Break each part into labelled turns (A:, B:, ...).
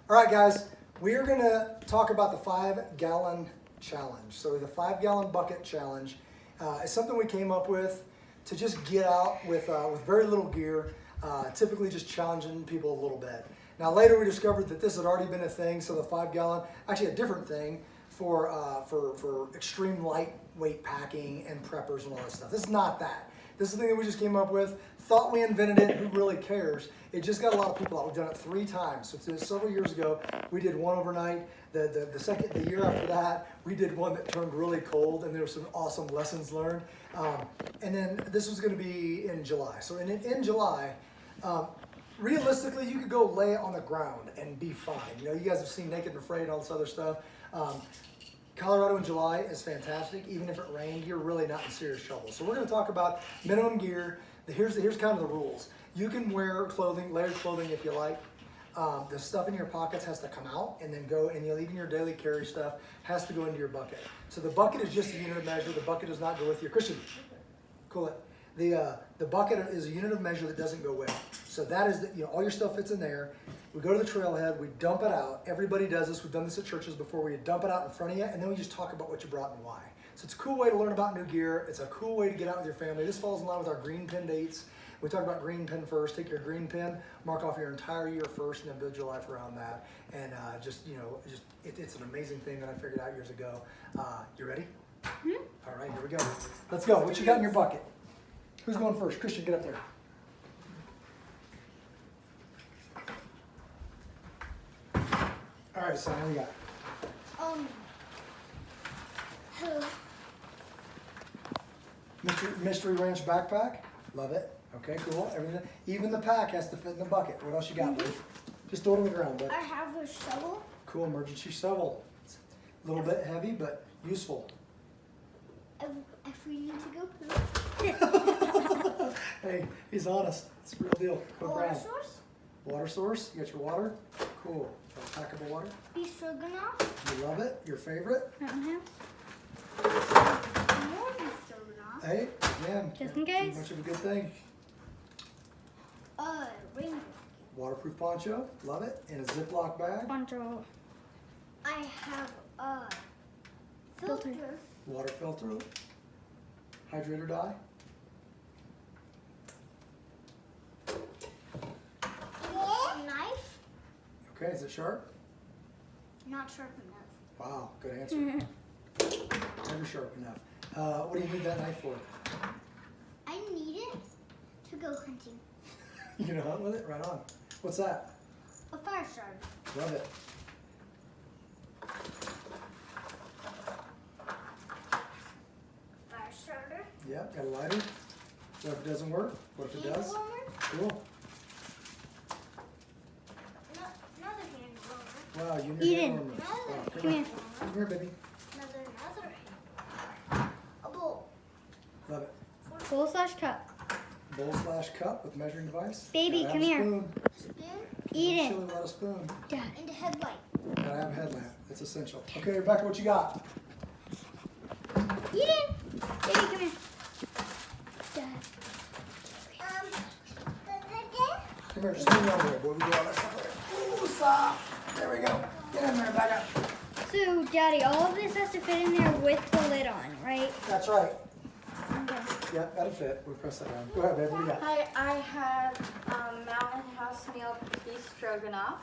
A: All right, guys, we are going to talk about the 5-gallon challenge. So the 5-gallon bucket challenge is something we came up with to just get out with very little gear, typically just challenging people a little bit. Now later we discovered that this had already been a thing, so the 5-gallon, actually a different thing for extreme lightweight packing and preppers and all that stuff. This is not that. This is the thing that we just came up with. Thought we invented it. Who really cares? It just got a lot of people out. We've done it 3 times. So it's several years ago, we did one overnight. The year after that, we did one that turned really cold, and there were some awesome lessons learned. And then this was going to be in July. So in July, realistically, you could go lay it on the ground and be fine. You know, you guys have seen Naked and Afraid and all this other stuff. Colorado in July is fantastic. Even if it rained, you're really not in serious trouble. So we're going to talk about minimum gear. Here's kind of the rules. You can wear clothing, layered clothing if you like. The stuff in your pockets has to come out and then go, and even your daily carry stuff has to go into your bucket. So the bucket is just a unit of measure. The bucket does not go with you. Christian, cool it. The bucket is a unit of measure that doesn't go with. So that is, all your stuff fits in there. We go to the trailhead, we dump it out. Everybody does this. We've done this at churches before, where you dump it out in front of you, and then we just talk about what you brought and why. So it's a cool way to learn about new gear. It's a cool way to get out with your family. This falls in line with our green pin dates. We talk about green pin first. Take your green pin, mark off your entire year first, and then build your life around that. And it's an amazing thing that I figured out years ago. You ready?
B: Mm-hmm.
A: All right, here we go. Let's go. What you got in your bucket? Who's going first? Christian, get up there. All right, son, what do you got?
B: Hello.
A: Mystery Ranch backpack. Love it. Okay, cool. Everything. Even the pack has to fit in the bucket. What else you got, buddy? Just throw it on the ground, bud.
B: I have a shovel.
A: Cool, emergency shovel. It's a little bit heavy, but useful.
B: If we need to go poop.
A: Hey, he's honest. It's a real deal. Go
B: Water
A: brown.
B: source.
A: Water source. You got your water. Cool. Packable water.
B: Beef stroganoff.
A: You love it. Your favorite.
B: More beef stroganoff.
A: Hey, again.
B: Just in
A: too
B: case.
A: much of a good thing.
B: Rainbow.
A: Waterproof poncho. Love it. In a Ziploc bag.
B: Poncho. I have a filter.
A: Water filter. Hydrator dye.
B: Knife.
A: Okay, is it sharp?
B: Not sharp enough.
A: Wow, good answer. Never sharp enough. What do you need that knife for?
B: I need it to go hunting.
A: You gonna hunt with it? Right on. What's that?
B: A fire starter.
A: Love it.
B: Fire starter.
A: Yep, got a lighter. What if it doesn't work? What if it
B: Hand
A: does?
B: warmer.
A: Cool.
B: Another hand warmer.
A: Wow, you need
B: Eden.
A: hand warmers. Wow,
B: Come
A: come
B: here.
A: on. Come here, baby.
B: Another. A bowl.
A: Love it.
B: Bowl/cup.
A: Bowl/cup with measuring device.
B: Baby,
A: Gotta have
B: come
A: a
B: here.
A: Spoon.
B: Spoon.
A: Chili without a spoon.
B: Dad. And a headlight.
A: Gotta have a headlamp. That's essential. Okay, Rebecca, what you got?
B: Eden. Baby, come here. Dad.
A: Come here, just lean over there, boy. We do all that stuff there. Ooh, soft. There we go. Get in there, Rebecca.
B: So, Daddy, all of this has to fit in there with the lid on, right?
A: That's right.
B: Okay.
A: Yep, that'll fit. We'll press that down. Go ahead, babe. What do you got?
C: Hi, I have Mountain House meal beef stroganoff.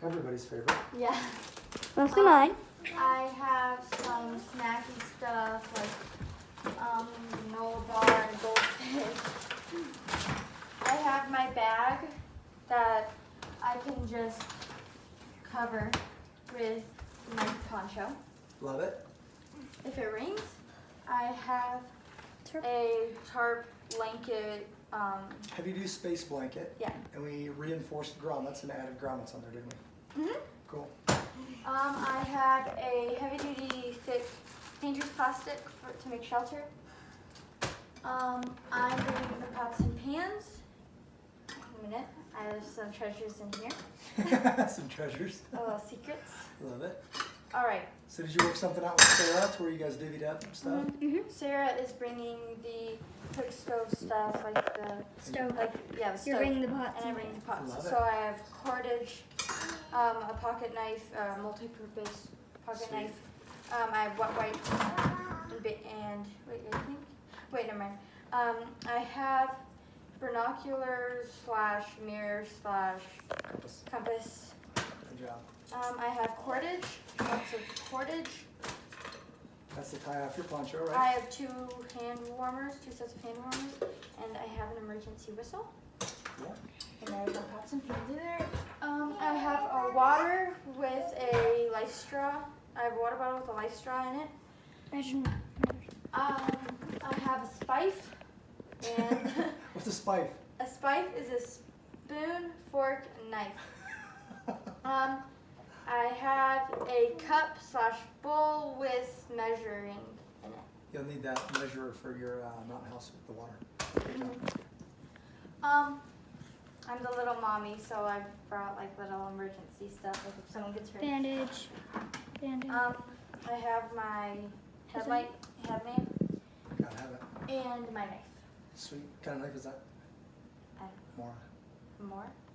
A: Everybody's favorite.
C: Yeah.
B: Most of mine.
C: I have some snacky stuff like granola bar and goldfish. I have my bag that I can just cover with my poncho.
A: Love it.
C: If it rains, I have a tarp blanket.
A: Heavy-duty space blanket.
C: Yeah.
A: And we reinforced grommets and added grommets on there, didn't we?
C: Mhm.
A: Cool.
C: I have a heavy-duty, thick, dangerous plastic to make shelter. I'm bringing the pots and pans. In a minute, I have some treasures in here.
A: Some treasures.
C: Little secrets.
A: Love it.
C: All right.
A: So did you work something out with Sarah to where you guys divvied up stuff?
C: Sarah is bringing the cook stove stuff, like the
B: Stove.
C: the
B: You're
C: stove.
B: bringing the pots
C: And I
B: and
C: bring the pots.
A: Love it.
C: So I have cordage, a pocket knife, multi-purpose pocket
A: Sweet.
C: knife. I have wet wipes and never mind. I have binoculars / mirrors / compass.
A: Good job.
C: I have cordage, lots of cordage.
A: That's to tie off your poncho,
C: I
A: right?
C: have 2 sets of hand warmers, and I have an emergency whistle.
A: Yeah.
C: And there's my pots and pans in there. I have a water with a life straw. I have a water bottle with a life straw in it. I have a spife, and
A: What's a spife?
C: a spife is a spoon, fork, and knife. I have a cup / bowl with measuring in it.
A: You'll need that measurer for your mountain house with the water.
C: I'm the little mommy, so I brought like little emergency stuff, like if someone gets hurt.
B: Bandage.
C: I have my headlamp
A: Gotta have it.
C: and my knife.
A: Sweet. What kind of knife is that? Mora.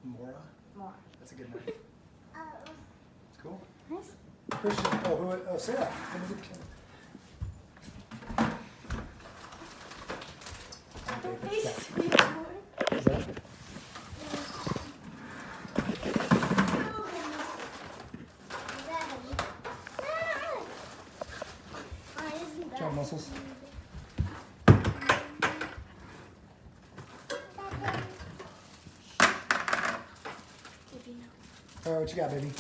A: Mora?
C: More.
A: That's a good knife. Cool.
B: Nice.
A: Christian, Sarah. Come to the camera. Is that? Job muscles. All right, what you got, baby?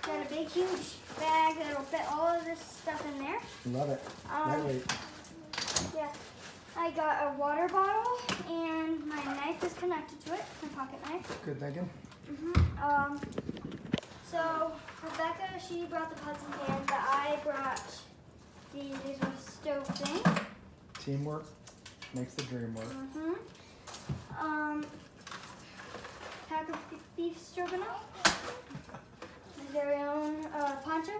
B: Got a big, huge bag that'll fit all of this stuff in there.
A: Love it. Lightweight.
B: Yeah. I got a water bottle, and my knife is connected to it, my pocket knife.
A: Good thinking.
B: So Rebecca, she brought the pots and pans, but I brought these little stove thing.
A: Teamwork makes the dream work.
B: Pack of beef stroganoff. My very own poncho.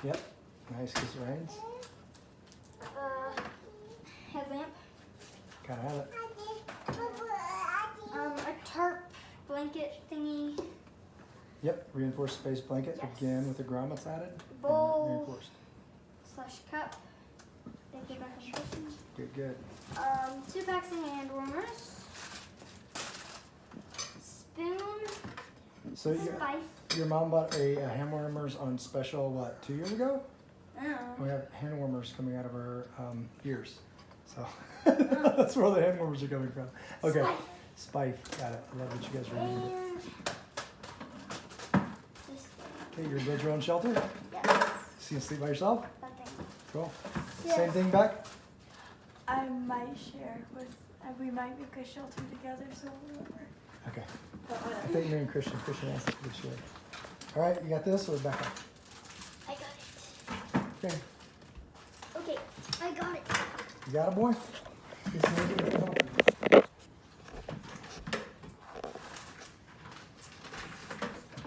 A: Yep. Nice, kiss your hands.
B: Headlamp.
A: Gotta have it.
B: A tarp blanket thingy.
A: Yep. Reinforced space blanket
B: Yes.
A: again with the grommets added. and
B: Bowl.
A: Reinforced.
B: / cup. Thank you, back in the kitchen.
A: Good, good.
B: 2 packs of hand warmers. Spoon.
A: So
B: Spice.
A: your mom bought a hand warmers on special, what, 2 years ago? We have hand warmers coming out of her ears. So that's where all the hand warmers are coming from. Okay. Spife. Got it. I love that you guys remember it.
B: And this
A: Okay, you're gonna build your own shelter?
B: thing. Yes.
A: So you can sleep by yourself?
B: That thing.
A: Cool.
B: Yeah.
A: Same thing back?
D: I might share with, we might make a shelter together, so whatever.
A: Okay. I think me and Christian asked if we could share. All right, you got this or Rebecca?
B: I got it.
A: Okay.
B: Okay, I got it.
A: You got it, boy?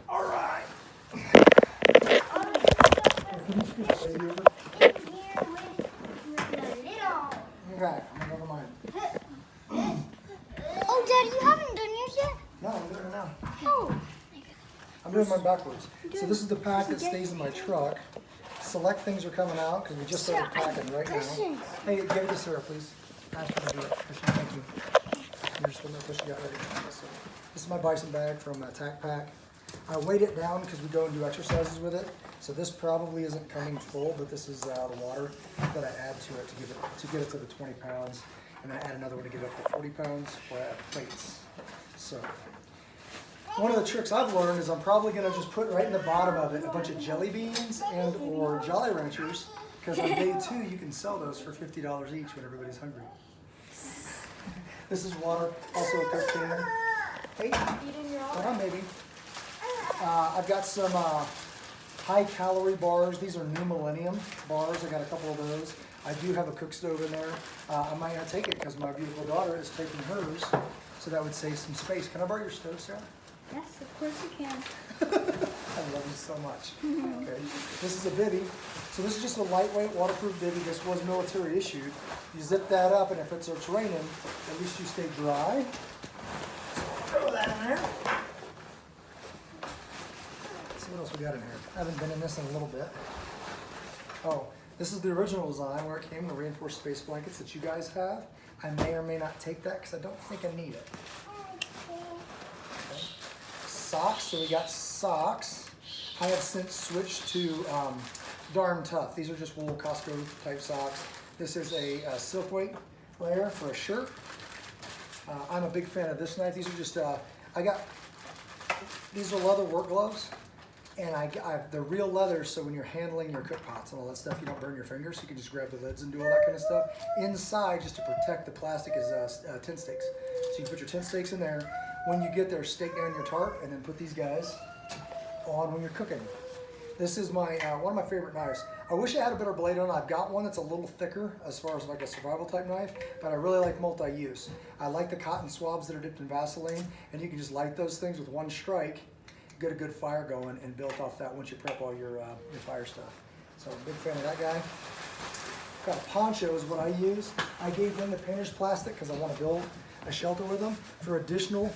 A: All right.
B: All the stuff that's in here with the lid on.
A: Okay, never mind.
B: Oh, Daddy, you haven't done yours yet?
A: No, I'm doing it now.
B: Oh.
A: I'm doing mine backwards. So this is the pack that stays in my truck. Select things are coming out because we just started packing right now.
B: Questions.
A: Hey, give it to Sarah, please. Ask her to do it. Christian, thank you. You're just gonna push it out ready. So, this is my bison bag from Tac Pack. I weighed it down because we go and do exercises with it. So this probably isn't coming full, but this is the water that I add to it to get it to the 20 pounds. And then I add another one to get it up to 40 pounds where I add plates. So one of the tricks I've learned is I'm probably gonna just put right in the bottom of it a bunch of jelly beans and or Jolly Ranchers, because on day 2 you can sell those for $50 each when everybody's hungry. This is water, also a Coke can. Hey, hold on, baby. I've got some high-calorie bars. These are New Millennium bars. I got a couple of those. I do have a cook stove in there. I might not take it because my beautiful daughter is taking hers, so that would save some space. Can I borrow your stove, Sarah?
B: Yes, of course you can.
A: I love you so much. Okay, this is a bivvy. So this is just a lightweight waterproof bivvy. This was military issued. You zip that up, and if it starts raining, at least you stay dry. So I'll throw that in there. what else we got in here. I haven't been in this in a little bit. Oh, this is the original design where it came, the reinforced space blankets that you guys have. I may or may not take that because I don't think I need it. Okay. Socks, so we got socks. I have since switched to Darn Tough. These are just wool Costco type socks. This is a silk weight layer for a shirt. I'm a big fan of this knife. These are just, these are leather work gloves. And they're real leather, so when you're handling your cook pots and all that stuff, you don't burn your fingers. So you can just grab the lids and do all that kind of stuff. Inside, just to protect the plastic, is tin sticks. So you can put your tin sticks in there. When you get there, stake down your tarp, and then put these guys on when you're cooking. This is my one of my favorite knives. I wish I had a better blade on it. I've got one that's a little thicker as far as like a survival type knife, but I really like multi-use. I like the cotton swabs that are dipped in Vaseline, and you can just light those things with one strike, get a good fire going, and build off that once you prep all your fire stuff. So I'm a big fan of that guy. Got a poncho is what I use. I gave them the painter's plastic because I want to build a shelter with them. For additional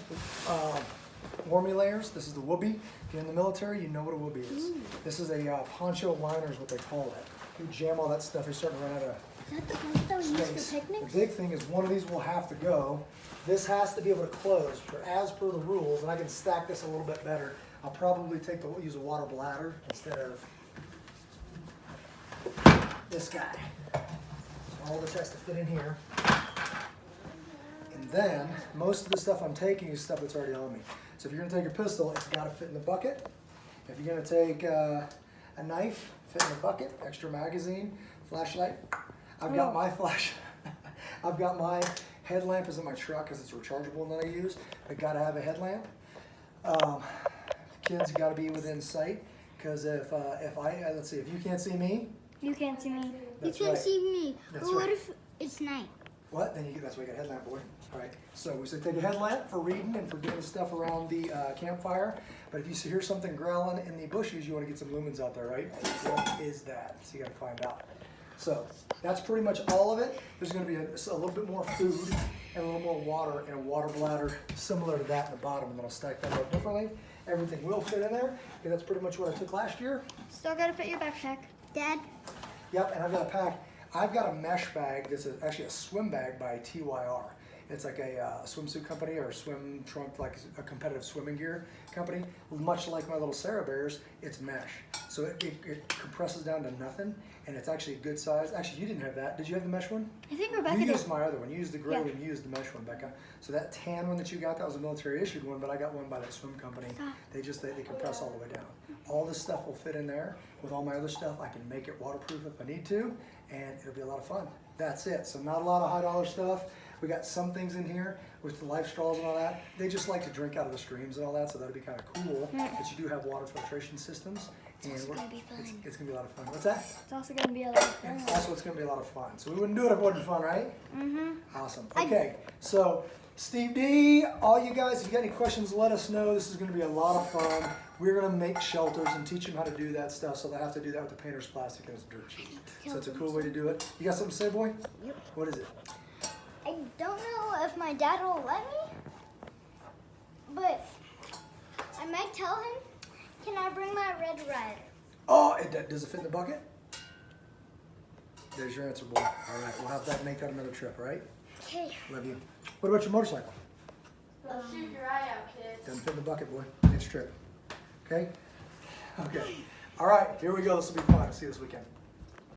A: warmy layers, this is the Whoopee. If you're in the military, you know what a Whoopee is. This is a poncho liner is what they call it. You jam all that stuff, you're starting to run out of
B: Is that the one that we use
A: space.
B: for picnics?
A: The big thing is one of these will have to go. This has to be able to close as per the rules, and I can stack this a little bit better. I'll probably use a water bladder instead of this guy. So all this has to fit in here. And then, most of the stuff I'm taking is stuff that's already on me. So if you're gonna take your pistol, it's gotta fit in the bucket. If you're gonna take a knife, fit in the bucket, extra magazine, flashlight. I've got my I've got my headlamp is in my truck because it's rechargeable and that I use. I gotta have a headlamp. Kids got to be within sight because if let's see, if you can't see me,
B: You can't see me.
E: You
A: that's
E: can't
A: right.
E: see me.
A: That's
E: But what
A: right.
E: if it's night?
A: What? Then that's why you got a headlamp, boy. All right. So we say take a headlamp for reading and for doing stuff around the campfire. But if you hear something growling in the bushes, you want to get some lumens out there, right? What is that? So you got to find out. So that's pretty much all of it. There's going to be a little bit more food and a little more water and a water bladder similar to that in the bottom. And then I'll stack that up differently. Everything will fit in there. Okay, that's pretty much what I took last year.
B: Still gotta fit your backpack.
E: Dad,
A: Yep, and I've got a pack. I've got a mesh bag that's actually a swim bag by TYR. It's like a swimsuit company or a swim trunk, like a competitive swimming gear company. Much like my little Sarah Bears, it's mesh. So it compresses down to nothing, and it's actually a good size. Actually, you didn't have that. Did you have the mesh one?
B: I think Rebecca
A: You
B: did.
A: used my other one. You used the gray
B: Yeah.
A: one. You used the mesh one, Becca. So that tan one that you got, that was a military issued one, but I got one by that swim company. They compress all the way down. All this stuff will fit in there. With all my other stuff, I can make it waterproof if I need to, and it'll be a lot of fun. That's it. So not a lot of high dollar stuff. We got some things in here with the life straws and all that. They just like to drink out of the streams and all that, so that'll be kind of cool. But you do have water filtration systems, and it's gonna be a lot of fun. What's that?
B: It's also gonna be a lot of fun.
A: And also, it's going to be a lot of fun. So we wouldn't do it if it wasn't fun, right?
B: Mm-hmm.
A: Awesome. Okay, so Steve D, all you guys, if you got any questions, let us know. This is going to be a lot of fun. We're going to make shelters and teach them how to do that stuff. So they have to do that with the painter's plastic and it's dirt cheap. So it's a cool way to do it. You got something to say, boy?
E: Yep.
A: What is it?
E: I don't know if my dad will let me, but I might tell him, can I bring my Red Ryder?
A: Oh, does it fit in the bucket? There's your answer, boy. All right, we'll have that make that another trip, all right?
E: Okay.
A: Love you. What about your motorcycle?
C: Shoot your eye out, kids.
A: Doesn't fit in the bucket, boy. Next trip. Okay? Okay. All right, here we go. This will be fun. See you this weekend.